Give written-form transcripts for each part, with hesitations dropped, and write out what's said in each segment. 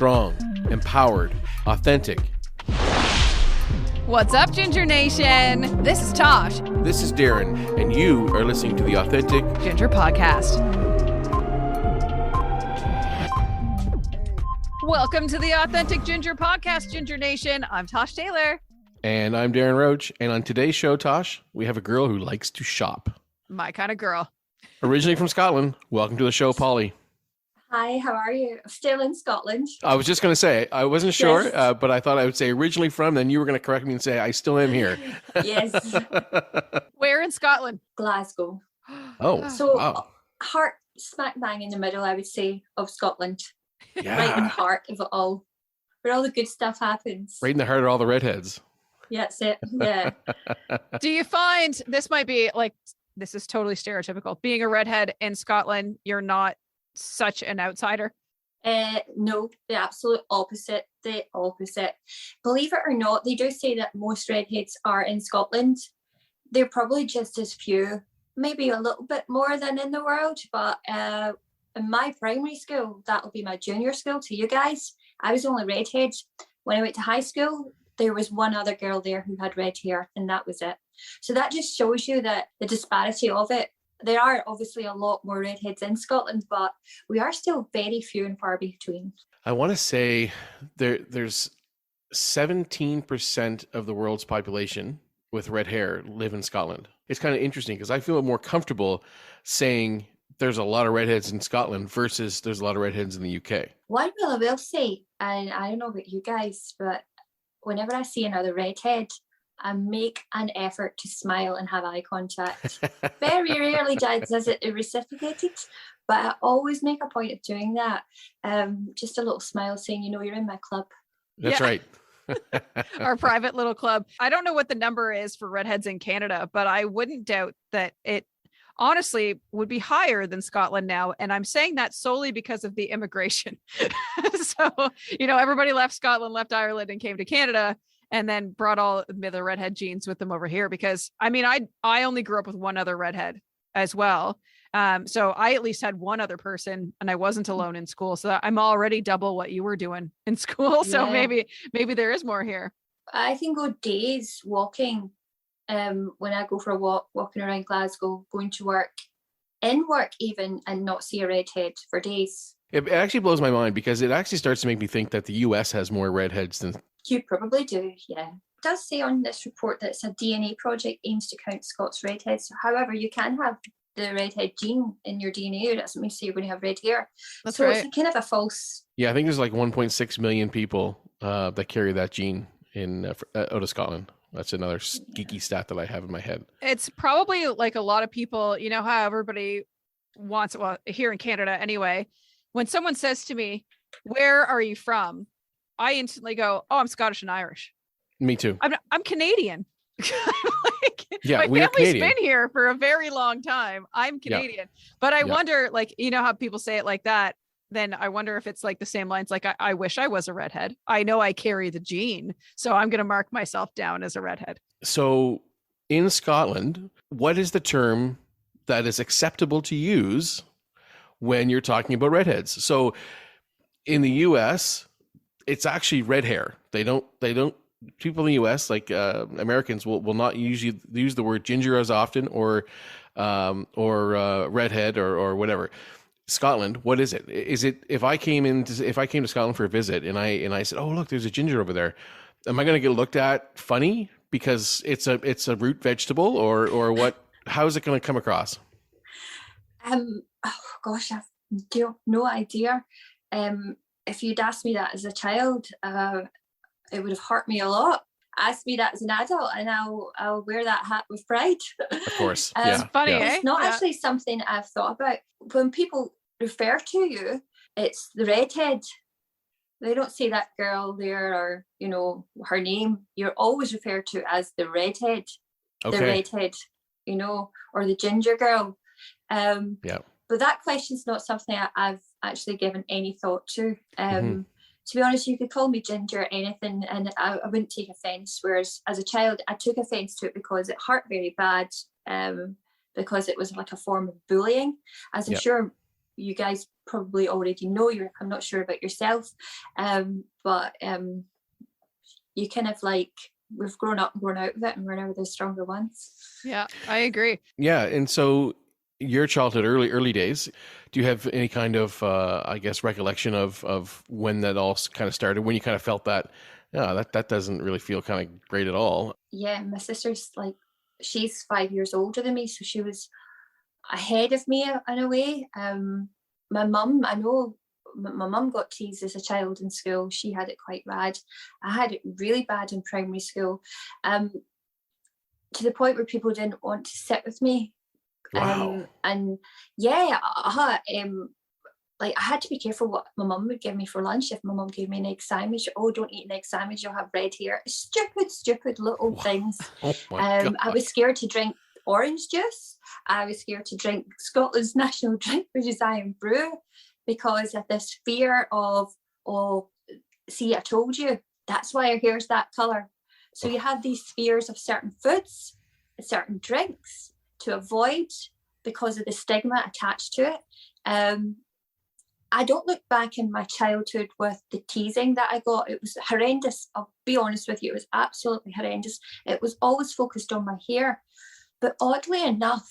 strong, empowered, authentic. What's up, Ginger Nation? This is Tosh. This is Darren, and you are listening to the Authentic Ginger Podcast. Welcome to the Authentic Ginger Podcast, Ginger Nation. I'm Tosh Taylor. And I'm Darren Roach. And on today's show, Tosh, we have a girl who likes to shop. My kind of girl. Originally from Scotland. Welcome to the show, Polly. Hi, how are you? Still in Scotland. I was just going to say, I wasn't sure, Yes. but I thought I would say originally from, then you were going to correct me and say, I still am here. Yes, Where in Scotland? Glasgow. Oh, So wow. heart smack bang in the middle, I would say, of Scotland. Right in the Yeah. heart of it all. Where all the good stuff happens. Right in the heart of all the redheads. Yeah, that's it. Yeah. Do you find this might be like, this is totally stereotypical. Being a redhead in Scotland, you're not such an outsider. No, the absolute opposite. The opposite. Believe it or not, they do say that most redheads are in Scotland. They're probably just as few, maybe a little bit more than in the world. But in my primary school, that'll be my junior school to you guys, I was the only redhead. When I went to high school, there was one other girl there who had red hair, and that was it. So that just shows you that the disparity of it. There are obviously a lot more redheads in Scotland, but we are still very few and far between. I want to say there's 17% of the world's population with red hair live in Scotland. It's kind of interesting because I feel more comfortable saying there's a lot of redheads in Scotland versus there's a lot of redheads in the UK. One will I will say, and I don't know about you guys, but whenever I see another redhead, I make an effort to smile and have eye contact. Very rarely does it reciprocated, but I always make a point of doing that. Just a little smile saying, you're in my club. That's Yeah. right. Our private little club. I don't know what the number is for redheads in Canada, but I wouldn't doubt that it honestly would be higher than Scotland now. And I'm saying that solely because of the immigration. So, everybody left Scotland, left Ireland, and came to Canada, and then brought all the redhead genes with them over here. Because I only grew up with one other redhead as well. So I at least had one other person, and I wasn't alone in school. So I'm already double what you were doing in school. So Yeah. maybe there is more here. I can go days walking when I go for a walk, walking around Glasgow, going to work, in work even, and not see a redhead for days. It actually blows my mind because it actually starts to make me think that the US has more redheads than. You probably do, yeah. It does say on this report that it's a DNA project aims to count Scots redheads. However, you can have the redhead gene in your DNA. It doesn't mean you're going to have red hair. That's so right. it's kind of a false. Yeah, I think there's like 1.6 million people that carry that gene out of Scotland. That's another geeky stat that I have in my head. It's probably like a lot of people, how everybody wants, well, here in Canada anyway, when someone says to me, "Where are you from?" I instantly go, "Oh, I'm Scottish and Irish." Me too. I'm Canadian. Yeah, my we are family's Canadian. been here for a very long time. I'm Canadian. But I wonder, how people say it like that, then I wonder if it's like the same lines. Like, I wish I was a redhead. I know I carry the gene, so I'm going to mark myself down as a redhead. So in Scotland, what is the term that is acceptable to use when you're talking about redheads? So in the US, it's actually red hair. They don't people in the US, like Americans will not usually use the word ginger as often or redhead or whatever. Scotland, what is it? Is it if I came to Scotland for a visit and I said, "Oh, look, there's a ginger over there." Am I going to get looked at funny because it's a root vegetable or what? How is it going to come across? Oh gosh, I've no idea. If you'd asked me that as a child, it would have hurt me a lot. Ask me that as an adult, and I'll wear that hat with pride. Of course, It's funny, eh? It's not Yeah. actually something I've thought about. When people refer to you, it's the redhead. They don't say that girl there or, her name. You're always referred to as the redhead, Okay. the redhead, or the ginger girl. Yeah. But that question's not something I've actually given any thought to. Mhm. To be honest, you could call me ginger, anything, and I wouldn't take offence. Whereas as a child, I took offence to it because it hurt very bad, because it was like a form of bullying. As I'm Yep. sure you guys probably already know. I'm not sure about yourself, but you kind of like, we've grown up and grown out of it, and we're now the stronger ones. Yeah, I agree. Yeah, and so your childhood, early days, do you have any kind of, I guess, recollection of when that all kind of started? When you kind of felt that, yeah, that doesn't really feel kind of great at all. Yeah, my sister's like, she's 5 years older than me, so she was ahead of me in a way. My mum, I know my mum got teased as a child in school. She had it quite bad. I had it really bad in primary school, to the point where people didn't want to sit with me. Wow. And yeah, like I had to be careful what my mum would give me for lunch. If my mum gave me an egg sandwich, oh, don't eat an egg sandwich, you'll have red hair. Stupid little things. Oh my God. I was scared to drink orange juice. I was scared to drink Scotland's national drink, which is Iron Brew, because of this fear of, oh, see, I told you, that's why our hair's that colour. So you have these fears of certain foods, certain drinks to avoid because of the stigma attached to it. I don't look back in my childhood with the teasing that I got. It was horrendous. I'll be honest with you. It was absolutely horrendous. It was always focused on my hair. But oddly enough,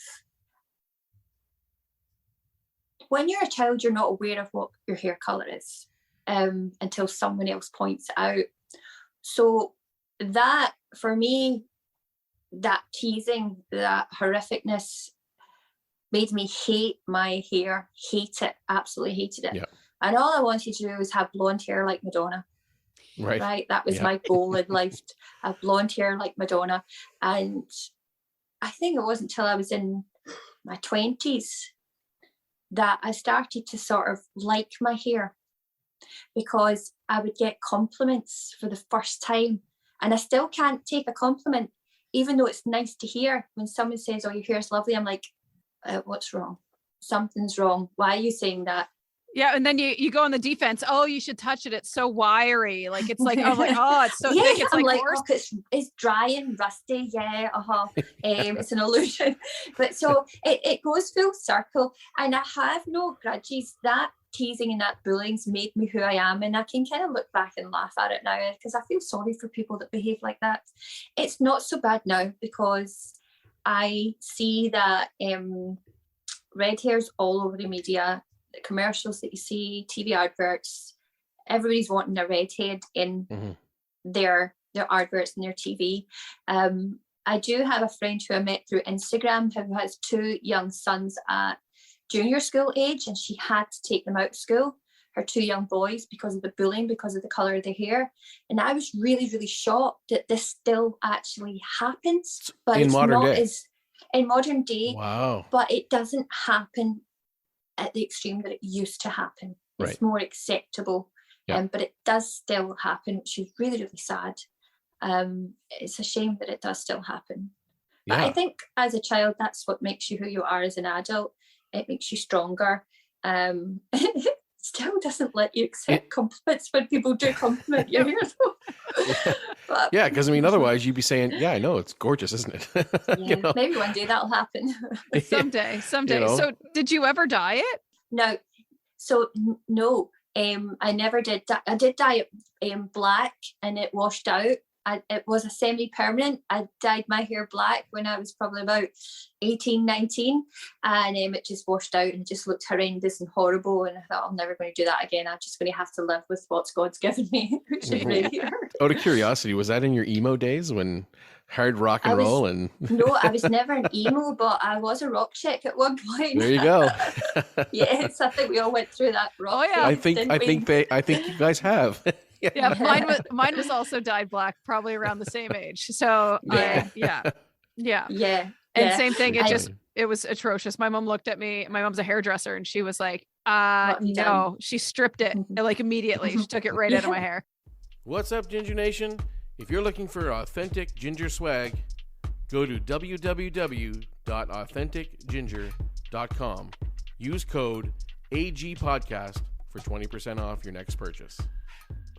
when you're a child, you're not aware of what your hair colour is until someone else points it out. So that, for me, that teasing, that horrificness made me hate my hair, hate it, absolutely hated it. Yeah. And all I wanted to do was have blonde hair like Madonna. Right? That was my goal in life, have blonde hair like Madonna. And I think it wasn't until I was in my 20s that I started to sort of like my hair, because I would get compliments for the first time. And I still can't take a compliment, even though it's nice to hear. When someone says, oh, your hair's lovely, I'm like, what's wrong? Something's wrong. Why are you saying that? Yeah, and then you go on the defense. Oh, you should touch it. It's so wiry. Like it's like, I'm like, oh, it's so thick. It's I'm like oh, it's dry and rusty. Yeah, it's an illusion. But so it goes full circle, and I have no grudges. That teasing and that bullying's made me who I am, and I can kind of look back and laugh at it now, because I feel sorry for people that behave like that. It's not so bad now, because I see that red hair's all over the media, the commercials that you see, TV adverts. Everybody's wanting a redhead in their adverts and their TV. I do have a friend who I met through Instagram who has 2 young sons at junior school age, and she had to take them out of school, her 2 young boys, because of the bullying, because of the colour of their hair. And I was really, really shocked that this still actually happens. But in it's modern not day. in modern day. Wow. But it doesn't happen at the extreme that it used to happen. Right. It's more acceptable. Yeah. But it does still happen, which is really, really sad. It's a shame that it does still happen. Yeah. But I think as a child, that's what makes you who you are as an adult. It makes you stronger. It still doesn't let you accept compliments when people do compliment your hair, though. But, Yeah, because I mean, otherwise you'd be saying, "Yeah, I know it's gorgeous, isn't it?" yeah, You know? maybe one day that'll happen. someday. You know? So did you ever dye it? No, no. I never did. I did dye it black, and it washed out. It was a semi-permanent. I dyed my hair black when I was probably about 18, 19, and it just washed out and just looked horrendous and horrible. And I thought, I'm never going to do that again. I'm just going to have to live with what God's given me, which is red hair. Out of curiosity, was that in your emo days when hard rock and roll and? No, I was never an emo, but I was a rock chick at one point. There you go. Yes, I think we all went through that rock. Oh, yeah. phase, I didn't think you guys have. Yeah, mine was also dyed black, probably around the same age. So Yeah. yeah. And Yeah. same thing. That's It was atrocious. My mom looked at me. My mom's a hairdresser, and she was like, have you no. done? She stripped it like immediately. She took it right out of my hair. What's up, Ginger Nation? If you're looking for authentic ginger swag, go to www.authenticginger.com. Use code AGPodcast for 20% off your next purchase.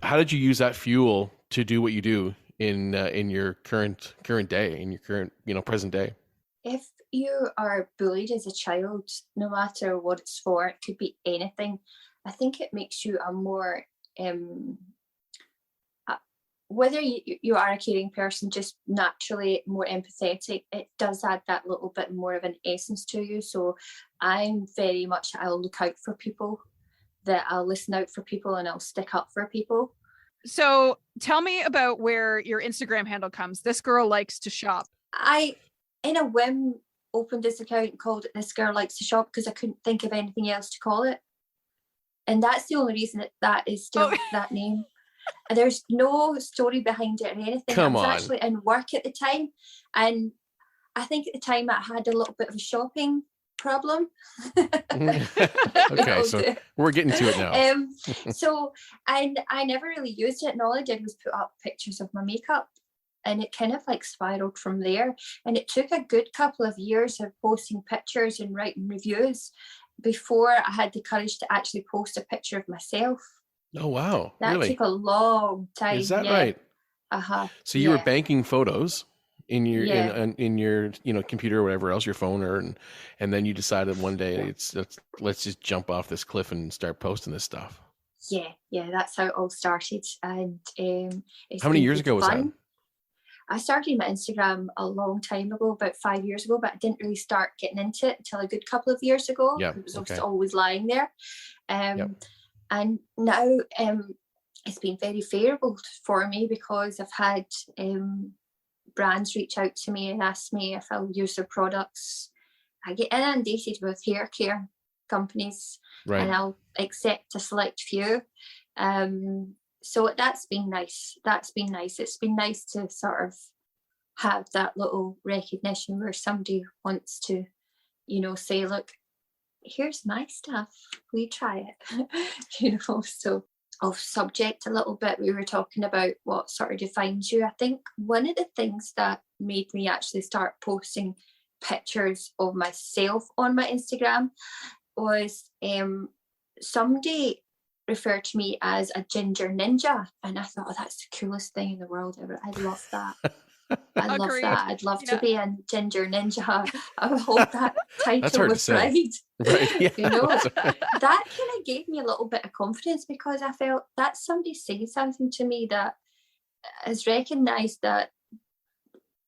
How did you use that fuel to do what you do in your current day, in your current present day? If you are bullied as a child, no matter what it's for, it could be anything. I think it makes you a more whether you are a caring person, just naturally more empathetic, it does add that little bit more of an essence to you. So I'm very much, I'll look out for people, that I'll listen out for people, and I'll stick up for people. So tell me about where your Instagram handle comes. This girl likes to shop. I, in a whim, opened this account and called it This Girl Likes to Shop because I couldn't think of anything else to call it. And that's the only reason that is still that name. There's no story behind it or anything. Come I was on. actually in work at the time, and I think at the time I had a little bit of a shopping problem. Okay, so we're getting to it now. So and I never really used it, and all I did was put up pictures of my makeup, and it kind of like spiraled from there. And it took a good couple of years of posting pictures and writing reviews before I had the courage to actually post a picture of myself. Oh, wow. That Really? took a long time. Is that right? Uh-huh. So you were banking photos in your Yeah. in your computer or whatever else, your phone, and then you decided one day let's just jump off this cliff and start posting this stuff. Yeah, that's how it all started. And it's How many been years ago was that? fun. I started my Instagram a long time ago, about 5 years ago, but I didn't really start getting into it until a good couple of years ago. Yeah, It was okay. just always lying there. And now it's been very favourable for me because I've had brands reach out to me and ask me if I'll use their products. I get inundated with hair care companies, Right. and I'll accept a select few. So that's been nice. It's been nice to sort of have that little recognition where somebody wants to, say, look, here's my stuff, will you try it? So off subject a little bit, we were talking about what sort of defines you. I think one of the things that made me actually start posting pictures of myself on my Instagram was somebody referred to me as a ginger ninja, and I thought, oh, that's the coolest thing in the world ever. I love that. I love Agreed. that. I'd love to Yeah. be a ginger ninja. I would hold that title hard to with say. pride. Right. Yeah. That kind of gave me a little bit of confidence because I felt that somebody saying something to me that has recognised that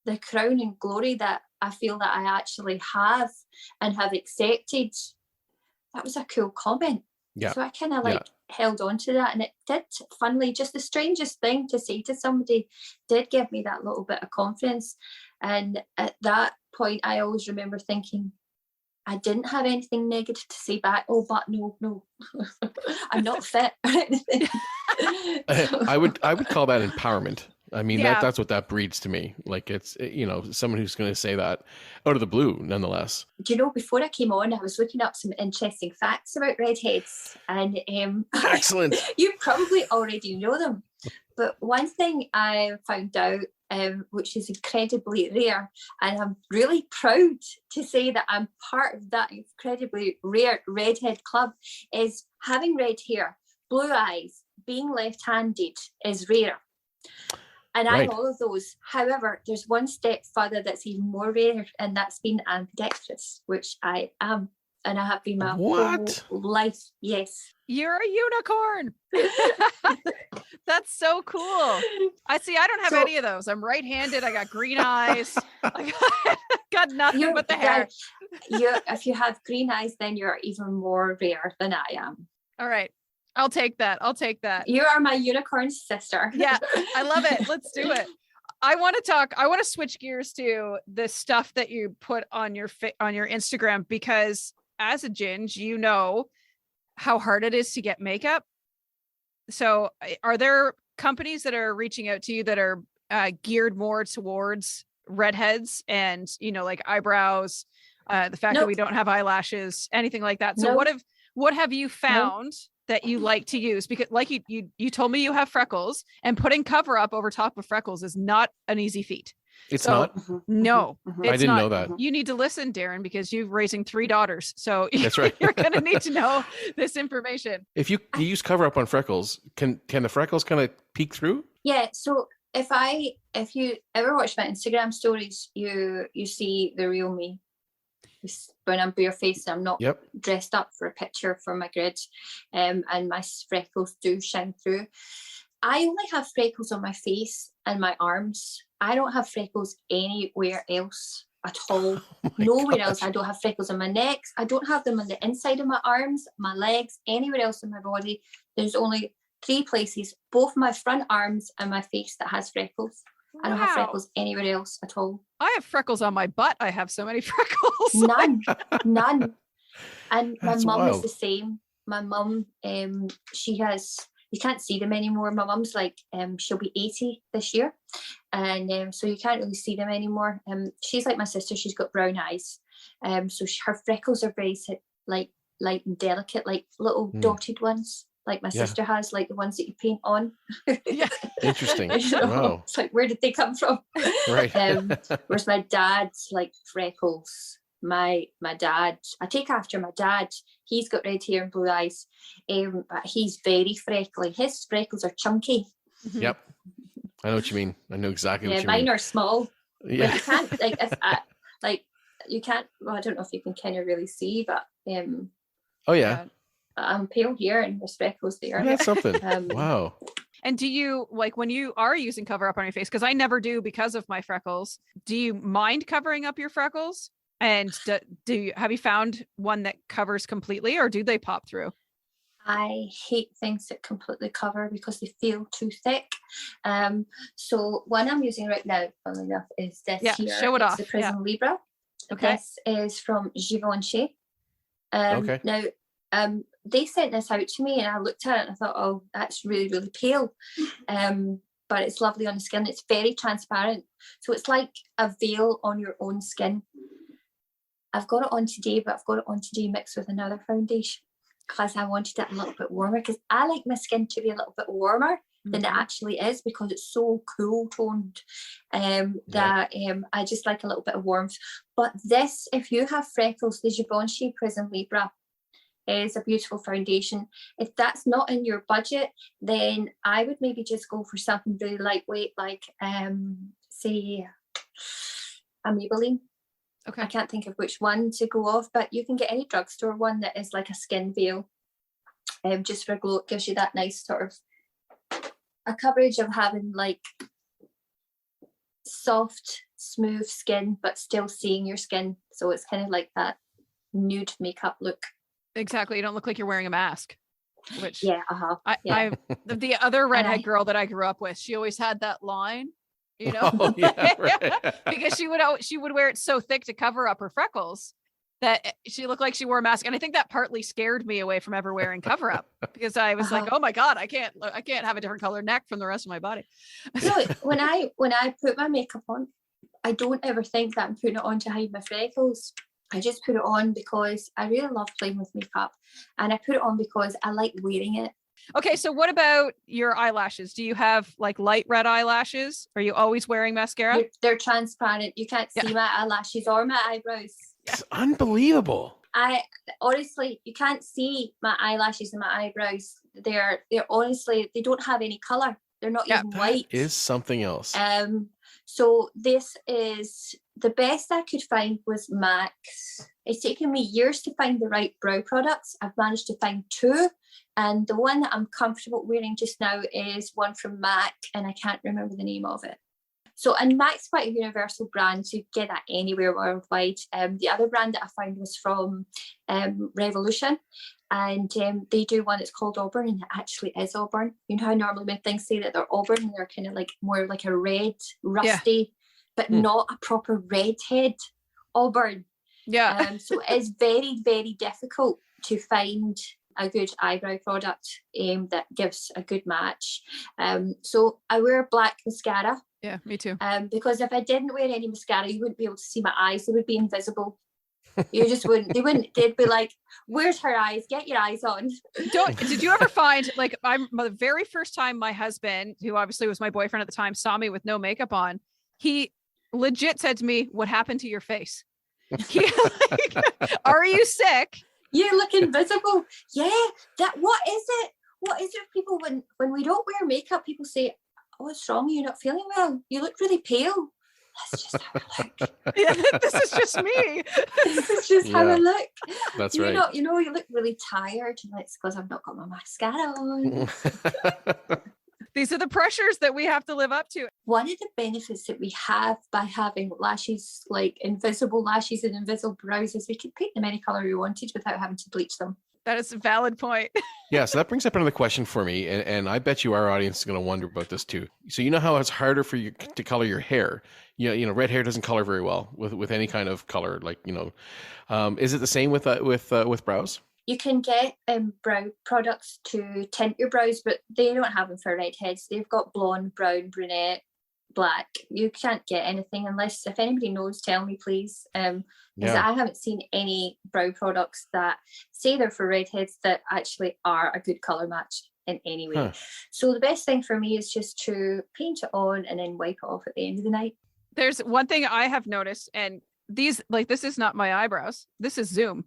the crown and glory that I feel that I actually have and have accepted. That was a cool comment. Yeah. So I kind of held on to that, and it did, funnily, just the strangest thing to say to somebody did give me that little bit of confidence. And at that point, I always remember thinking, I didn't have anything negative to say back. Oh, but no, I'm not fit or anything. I would call that empowerment. I mean, Yeah. that's what that breeds to me. Like it's, someone who's going to say that out of the blue, nonetheless. Do you know, before I came on, I was looking up some interesting facts about redheads, and Excellent. you probably already know them. But one thing I found out, which is incredibly rare, and I'm really proud to say that I'm part of that incredibly rare redhead club, is having red hair, blue eyes, being left-handed is rare. And I Right. have all of those. However, there's one step further that's even more rare, and that's being ambidextrous, which I am. And I have been my What? whole life. Yes. You're a unicorn. That's so cool. I don't have So- any of those. I'm right-handed. I got green eyes. I got nothing You're- but the hair. If you have green eyes, then you're even more rare than I am. All right. I'll take that. You are my unicorn sister. Yeah, I love it. Let's do it. I want to switch gears to the stuff that you put on your Instagram, because as a ginge, you know how hard it is to get makeup. So are there companies that are reaching out to you that are geared more towards redheads and, like eyebrows, the fact that Nope. we don't have eyelashes, anything like that? So Nope. what have you found that you like to use? Because like you told me you have freckles, and putting cover up over top of freckles is not an easy feat. It's So- not. Mhm, No, mhm, I it's didn't not. know that. You need to listen, Darren, because you're raising 3 daughters. So That's right. you're going to need to know this information. If you use cover up on freckles, can the freckles kind of peek through? Yeah. So if you ever watch my Instagram stories, you see the real me. when I'm barefaced, I'm not Yep. dressed up for a picture for my grid, and my freckles do shine through. I only have freckles on my face and my arms. I don't have freckles anywhere else at all. Oh my Nowhere gosh. else. I don't have freckles on my neck. I don't have them on the inside of my arms, my legs, anywhere else in my body. There's only 3 places, both my front arms and my face, that has freckles. I don't have Wow. freckles anywhere else at all. I have freckles on my butt. I have so many freckles. None. And my That's mum is wild. the same. My mum, she has, you can't see them anymore. My mum's like, she'll be 80 this year. And so you can't really see them anymore. She's like my sister. She's got brown eyes. So her freckles are very light and delicate, like little dotted ones, like my Yeah. sister has, like the ones that you paint on. Yeah. Interesting. You know, Wow. it's like, where did they come from? Right. Whereas my dad's like freckles. My dad, I take after my dad. He's got red hair and blue eyes, but he's very freckly. His freckles are chunky. Yep. I know what you mean. I know exactly Yeah, what you mine mean. are small. Yeah. Like, you can't like if like you can't. Well, I don't know if you can kind of really see, but Oh yeah. I'm pale here and there's freckles there. That's something. Wow. And do you, like, when you are using cover up on your face, because I never do because of my freckles, do you mind covering up your freckles? And do you, have you found one that covers completely, or do they pop through? I hate things that completely cover because they feel too thick. So one I'm using right now, funnily enough, is this here. Show it It's off. the Prism Libra. Okay. This is from Givenchy. Okay. Now, they sent this out to me and I looked at it and I thought, oh, that's really, really pale. But it's lovely on the skin. It's very transparent. So it's like a veil on your own skin. I've got it on today, but I've got it on today mixed with another foundation because I wanted it a little bit warmer, because I like my skin to be a little bit warmer than it actually is, because it's so cool toned that I just like a little bit of warmth. But this, if you have freckles, the Givenchy Prism Libra is a beautiful foundation. If that's not in your budget, then I would maybe just go for something really lightweight, like say a Maybelline. Okay. I can't think of which one to go off, but you can get any drugstore one that is like a skin veil, just for glow. It gives you that nice sort of a coverage of having like soft, smooth skin, but still seeing your skin. So it's kind of like that nude makeup look. Exactly. You don't look like you're wearing a mask. Which Yeah, the other redhead girl that I grew up with, she always had that line, you know, Oh, yeah, right. because she would wear it so thick to cover up her freckles that she looked like she wore a mask. And I think that partly scared me away from ever wearing cover up, because I was like, oh my God, I can't have a different color neck from the rest of my body. No, when I put my makeup on, I don't ever think that I'm putting it on to hide my freckles. I just put it on because I really love playing with makeup, and I put it on because I like wearing it. Okay, so what about your eyelashes? Do you have like light red eyelashes? Are you always wearing mascara? They're transparent. You can't see my eyelashes or my eyebrows. It's unbelievable. I honestly, you can't see my eyelashes and my eyebrows. They're honestly, they don't have any color. They're not even white. That is something else. So this is the best I could find was MAC's. It's taken me years to find the right brow products. I've managed to find 2, and the one that I'm comfortable wearing just now is one from MAC, and I can't remember the name of it. So, and MAC's quite a universal brand, so you get that anywhere worldwide. The other brand that I found was from Revolution, and they do one that's called Auburn, and it actually is Auburn. You know how normally when things say that they're Auburn, and they're kind of like more like a red, rusty, but not a proper redhead Auburn. Yeah. So it's very, very difficult to find a good eyebrow product that gives a good match. So I wear black mascara. Yeah, me too. Because if I didn't wear any mascara, you wouldn't be able to see my eyes. They would be invisible. You just wouldn't. They wouldn't. They'd be like, "Where's her eyes? Get your eyes on." Did you ever find, like, the very first time my husband, who obviously was my boyfriend at the time, saw me with no makeup on, he legit said to me, "What happened to your face? Are you sick? You look invisible." Yeah. What is it? What is it? People, when we don't wear makeup, people say, "Oh, what's wrong? You're not feeling well. You look really pale." just have a look. Yeah, this is just me. This is just have Yeah. a look. That's you right. know, you look really tired. And it's because I've not got my mascara on. These are the pressures that we have to live up to. One of the benefits that we have by having lashes, like invisible lashes and invisible brows, is we could paint them any color we wanted without having to bleach them. That is a valid point. Yeah, so that brings up another question for me, and I bet you our audience is going to wonder about this too. So you know how it's harder for you to color your hair. You know, red hair doesn't color very well with any kind of color. Like, you know, is it the same with brows? You can get brow products to tint your brows, but they don't have them for redheads. They've got blonde, brown, brunette, black. You can't get anything unless, if anybody knows, tell me please. Because Yeah. I haven't seen any brow products that say they're for redheads that actually are a good colour match in any way. Huh. So the best thing for me is just to paint it on and then wipe it off at the end of the night. There's one thing I have noticed, and these, like, this is not my eyebrows. This is Zoom.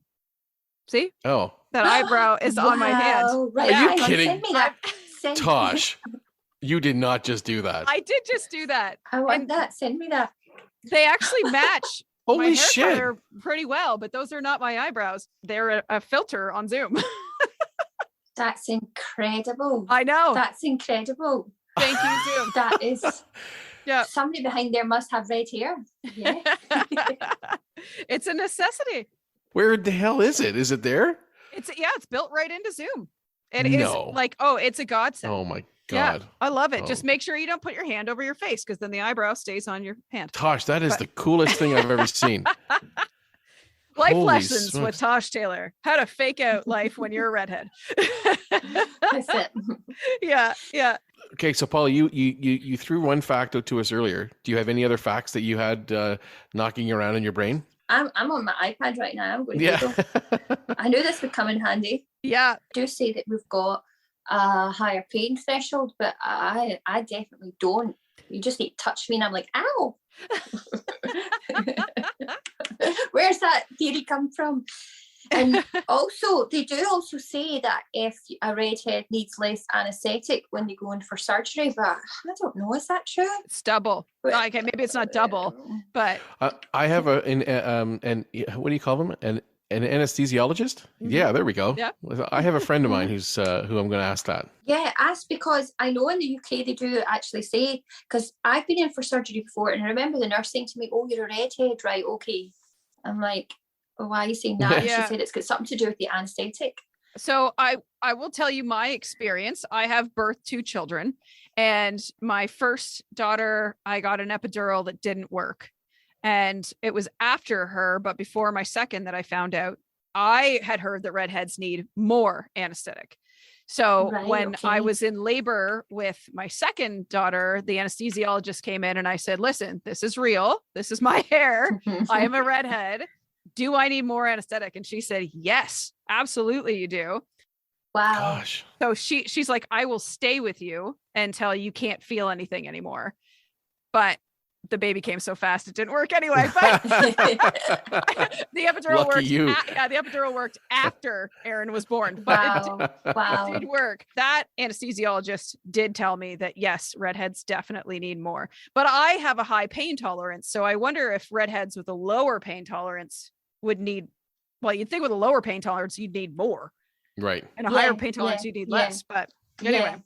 See? Oh, That eyebrow is on my hand. Wow, right. Are you Hang on, kidding? Send me that. Send me- Tosh, you did not just do that. I did just do that. I want and- that. Send me that. They actually match my Holy hair shit! color pretty well, but those are not my eyebrows. They're a filter on Zoom. That's incredible. I know. That's incredible. Thank you, Zoom. That is. Yeah. Somebody behind there must have red hair. Yeah. It's a necessity. Where the hell is it? Is it there? It's built right into Zoom. It No. is like, oh, it's a godsend. Oh my Yeah, god, I love it. Oh. Just make sure you don't put your hand over your face, because then the eyebrow stays on your hand. Tosh, that is But- the coolest thing I've ever seen. Life Holy lessons smokes. with Tosh Taylor. How to fake out life when you're a redhead. That's it. Yeah, yeah. Okay, so Paula, you threw one fact out to us earlier. Do you have any other facts that you had knocking around in your brain? I'm on my iPad right now. I'm going to Yeah. Google. I knew this would come in handy. Yeah. I do say that we've got a higher pain threshold, but I definitely don't. You just need to touch me and I'm like, ow. Where's that theory come from? And also, they do also say that if a redhead needs less anaesthetic when they go in for surgery, but I don't know, is that true? It's double. Okay, maybe it's not double, but I have an what do you call them? An anesthesiologist? Mhm. Yeah, there we go. Yeah. I have a friend of mine who's who I'm going to ask that. Yeah, ask, because I know in the UK they do actually say, because I've been in for surgery before and I remember the nurse saying to me, oh, you're a redhead, right? Okay. I'm like, well, why are you saying that? And Yeah. she said it's got something to do with the anaesthetic. so I will tell you my experience. I have birthed 2 children, and my first daughter, I got an epidural that didn't work. And it was after her, but before my second, that I found out I had heard that redheads need more anesthetic. So Right, when I okay. was in labor with my second daughter, the anesthesiologist came in and I said, listen, this is real. This is my hair. I am a redhead. Do I need more anesthetic? And she said, yes, absolutely you do. Wow. Gosh. So she's like, I will stay with you until you can't feel anything anymore. But the baby came so fast it didn't work anyway. But the epidural Lucky worked. you. The epidural worked after Aaron was born. But Wow. it Wow. did work. That anesthesiologist did tell me that yes, redheads definitely need more. But I have a high pain tolerance, so I wonder if redheads with a lower pain tolerance would need. Well, you'd think with a lower pain tolerance you'd need more, Right. and a Yeah, higher pain tolerance yeah, you'd need yeah. less. But anyway. Yeah.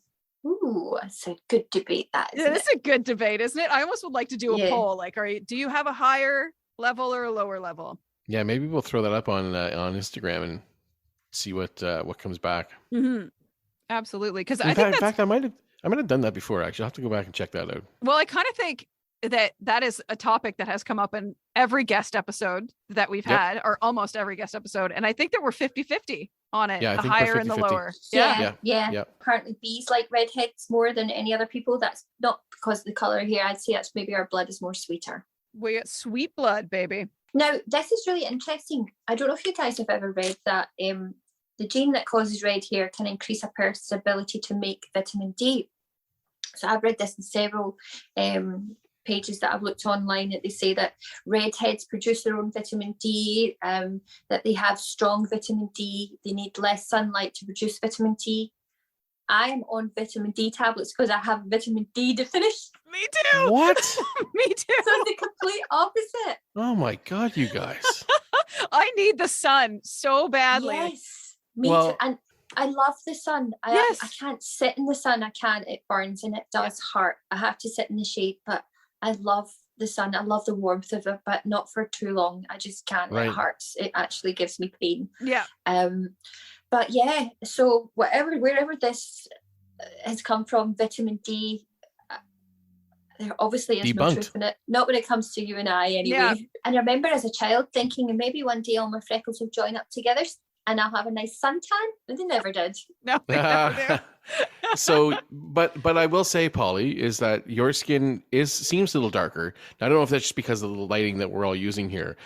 Ooh, that's a good debate, that, isn't It's a good debate, isn't it? I almost would like to do a Yeah. poll. Like, do you have a higher level or a lower level? Yeah, maybe we'll throw that up on Instagram and see what comes back. Mm-hmm. Absolutely, because I In think fact, that's I might have done that before. Actually, I'll have to go back and check that out. well. I kind of think that is a topic that has come up in every guest episode that we've Yep. had, or almost every guest episode, and I think that we're 50-50 on it. Yeah, I the think we're higher and the 50-50. lower. Yeah, Yeah. yeah. Yeah. Apparently bees like redheads more than any other people. That's not because of the colour here. I'd say that's maybe our blood is more sweeter. We got sweet blood, baby. Now, this is really interesting. I don't know if you guys have ever read that the gene that causes red hair can increase a person's ability to make vitamin D. So I've read this in several pages that I've looked online, that they say that redheads produce their own vitamin D, that they have strong vitamin D, they need less sunlight to produce vitamin D. I'm on vitamin D tablets because I have vitamin D Me too. What? Me too. So the complete opposite. Oh my God, you guys. I need the sun so badly. Yes, me Well- too. And I love the sun. I Yes. can't sit in the sun. I can't. It burns and it does hurt. I have to sit in the shade, but I love the sun. I love the warmth of it, but not for too long. I just can't. Right. It hurts. It actually gives me pain. Yeah. But yeah, so wherever this has come from, vitamin D, there obviously is no Debunked. truth in it. Not when it comes to you and I, anyway. Yeah. And I remember as a child thinking, maybe one day all my freckles will join up together and I'll have a nice suntan. But they never did. No. they never do. So, but I will say, Polly, is that your skin seems a little darker. Now, I don't know if that's just because of the lighting that we're all using here.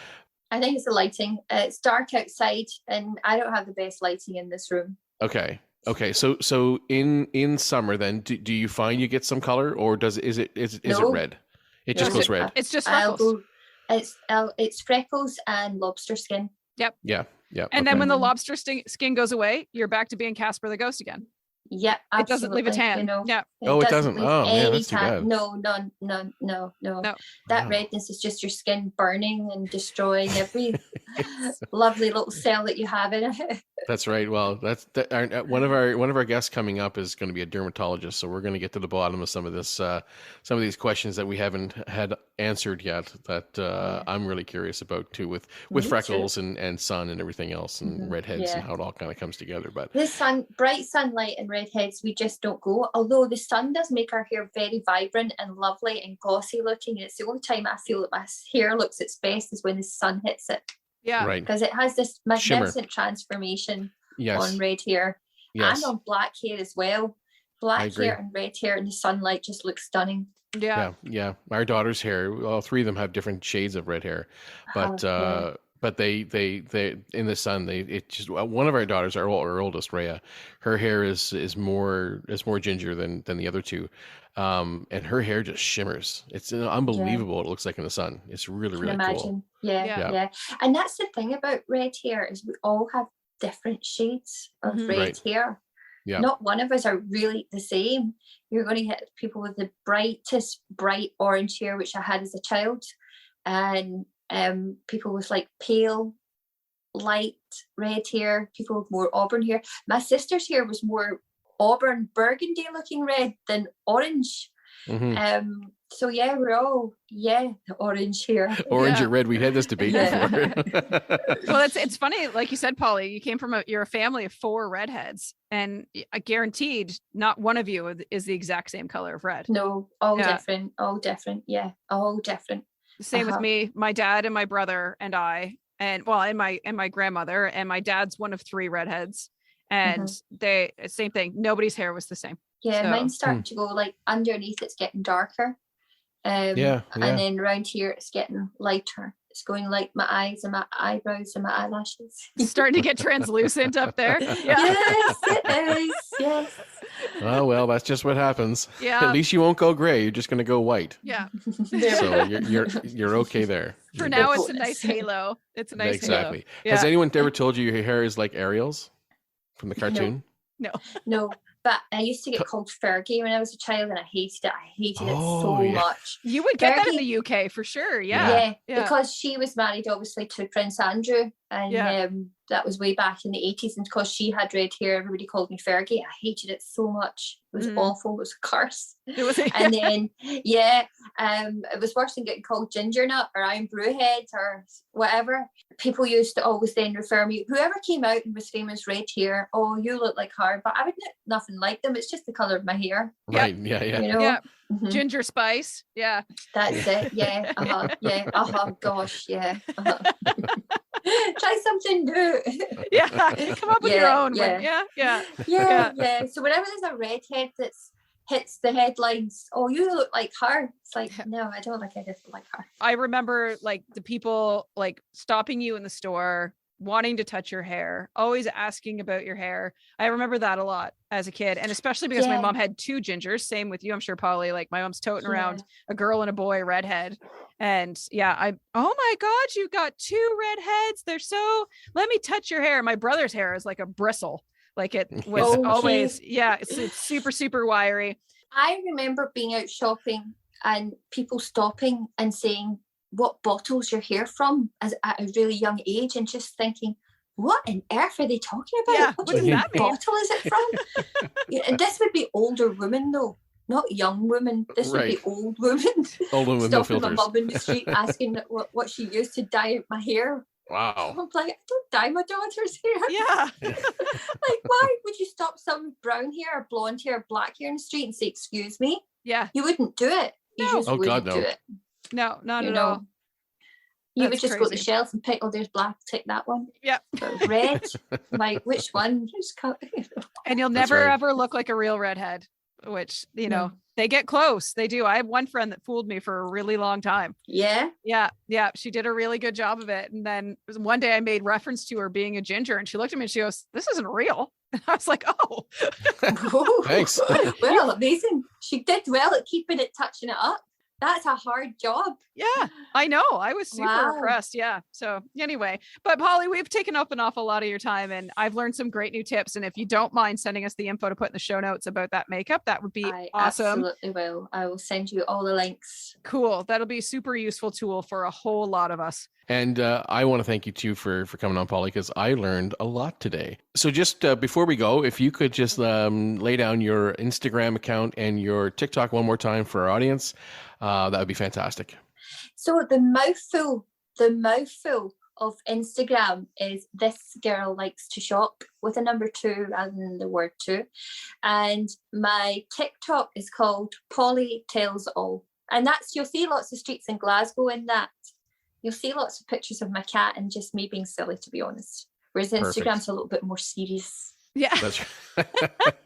I think it's the lighting. It's dark outside, and I don't have the best lighting in this room. Okay. So in summer, then do you find you get some color, or is it No. red? It No. just goes red. It's just I'll freckles. go. It's freckles and lobster skin. Yeah. And then okay. when the lobster skin goes away, you're back to being Casper the Ghost again. Yep, It doesn't leave a absolutely, tan. You know, Yeah. Oh, it doesn't. leave Oh, man, any that's too tan. bad. No. No. That Wow. redness is just your skin burning and destroying every lovely little cell that you have in it. That's right. Well, one of our guests coming up is going to be a dermatologist, so we're going to get to the bottom of some of this, some of these questions that we haven't had answered yet. That I'm really curious about too, with Me too. freckles and sun and everything else, and Mhm, redheads yeah. and how it all kind of comes together. But The bright sunlight and redheads, we just don't go. Although the sun does make our hair very vibrant and lovely and glossy looking. And it's the only time I feel that my hair looks its best is when the sun hits it. Yeah. right, Because it has this Shimmer. magnificent transformation yes, on red hair yes, and on black hair as well. Black agree. hair and red hair in the sunlight just looks stunning. Yeah. yeah. Our daughter's hair, all three of them have different shades of red hair, but Oh, yeah. but they in the sun, it just one of our daughters, our oldest, Rhea, her hair is more ginger than the other two, and her hair just shimmers. It's unbelievable what it looks like in the sun. It's really Can really imagine. cool. Yeah, Yeah. yeah. And that's the thing about red hair is we all have different shades of Mhm. red Right. hair. Yeah. Not one of us are really the same. You're going to get people with the brightest bright orange hair, which I had as a child, and people with like pale light red hair, people with more auburn hair. My sister's hair was more auburn burgundy looking red than orange. Mhm. So yeah, we're all the orange hair. Orange Yeah. or red? We had this debate Yeah. before. Well, it's funny, like you said, Polly. You came from you're a family of 4 redheads, and I guaranteed not one of you is the exact same color of red. No, all Yeah. different, all different. Yeah, all different. Same with Uh-huh. me, my dad and my brother and I, and my grandmother, and my dad's one of 3 redheads, and they same thing. Nobody's hair was the same. Yeah, So- mine's starting to go like underneath. It's getting darker. Yeah. And then around here it's getting lighter. It's going like my eyes and my eyebrows and my eyelashes. It's starting to get translucent up there. Yeah, Yes, it is. Yes. Oh well, that's just what happens. yeah, At least you won't go gray. You're just going to go white. yeah. So you're okay there. For You're now, good. it's a nice halo. It's a nice Exactly. halo. Has Yeah. anyone ever told you your hair is like Ariel's from the cartoon? No, but I used to get called Fergie when I was a child, and I hated it. I hated it so yeah. much. You would get that in Fergie- the UK for sure. Yeah. Yeah. Yeah, because she was married obviously to Prince Andrew, and Yeah. that was way back in the 80s. And because she had red hair, everybody called me Fergie. I hated it so much. It was Mm. awful. It was a curse. It was, And then it was worse than getting called Ginger Nut or I'm Brewhead or whatever. People used to always then refer me, whoever came out and was famous red hair, oh, you look like her, but I would look nothing like them. It's just the color of my hair, Yeah. Right. Yeah. Yeah. you know. yeah. Mhm. Ginger spice. Yeah. That's it. Yeah. Yeah. Gosh. Yeah. Try something new. Yeah. Come up with your Yeah, own. yeah. Yeah. Yeah. Yeah. So whenever there's a redhead that's hits the headlines, oh, you look like her. It's like, no, I don't like I just like her. I remember like the people like stopping you in the store, wanting to touch your hair, always asking about your hair. I remember that a lot as a kid. And especially because my Yeah. mom had 2 gingers. Same with you, I'm sure, Polly. Like my mom's toting Yeah. around a girl and a boy redhead. And yeah, oh my God, you got 2 redheads. They're so, let me touch your hair. My brother's hair is like a bristle. Like it was Okay. always, yeah, it's super, super wiry. I remember being out shopping and people stopping and saying what bottles your hair from at a really young age, and just thinking, what on earth are they talking about? Yeah, what what does that mean? bottle is it from? Yeah, and this would be older women though, not young women. This would be Right. old women. Old women with no Stopping my filters. mum in the street asking what she used to dye my hair. Wow. I'm like, I don't dye my daughter's hair. Yeah. Like, why would you stop some brown hair or blonde hair or black hair in the street and say, excuse me? Yeah. You wouldn't do it. You No. just Oh, God, wouldn't no. do it. No, not You at know, all. you would That's just go to the crazy. shelf and pick, oh, there's black, take that one. Yeah. But red, like, which one? Just cut. And you'll That's never right. ever look like a real redhead, which, you know, No. they get close. They do. I have one friend that fooled me for a really long time. Yeah. Yeah. Yeah. She did a really good job of it. And then one day I made reference to her being a ginger and she looked at me and she goes, this isn't real. And I was like, oh, Oh, Thanks. well, amazing. She did well at keeping it, touching it up. That's a hard job. yeah, I know. I was super Wow. impressed. Yeah. So anyway, but Polly, we've taken up an awful lot of your time and I've learned some great new tips. And if you don't mind sending us the info to put in the show notes about that makeup, that would be I awesome. absolutely will. I will send you all the links. Cool. That'll be a super useful tool for a whole lot of us. And I want to thank you too for coming on, Polly, because I learned a lot today. So just before we go, if you could just lay down your Instagram account and your TikTok one more time for our audience, that would be fantastic. So the mouthful of Instagram is This Girl Likes to Shop with a number 2 rather than the word 2. And my TikTok is called Polly Tells All. And that's, you'll see lots of streets in Glasgow in that. You'll see lots of pictures of my cat and just me being silly, to be honest. Whereas Perfect. Instagram's a little bit more serious. Yeah. That's right.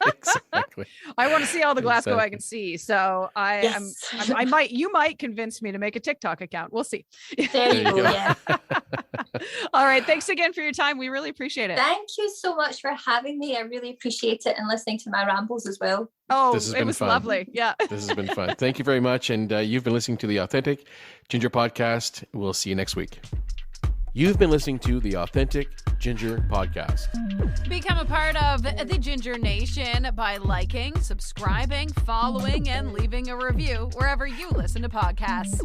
Exactly. I want to see all the Glasgow I Exactly. can see. So Yes. you might convince me to make a TikTok account. We'll see. There you you go, go. yeah. All right. Thanks again for your time. We really appreciate it. Thank you so much for having me. I really appreciate it and listening to my rambles as well. Oh, This has it been was fun. lovely. Yeah. This has been fun. Thank you very much. And you've been listening to the Authentic Ginger Podcast. We'll see you next week. You've been listening to the Authentic Ginger Podcast. Become a part of the Ginger Nation by liking, subscribing, following, and leaving a review wherever you listen to podcasts.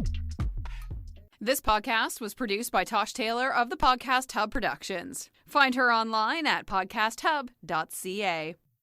This podcast was produced by Tosh Taylor of the Podcast Hub Productions. Find her online at podcasthub.ca.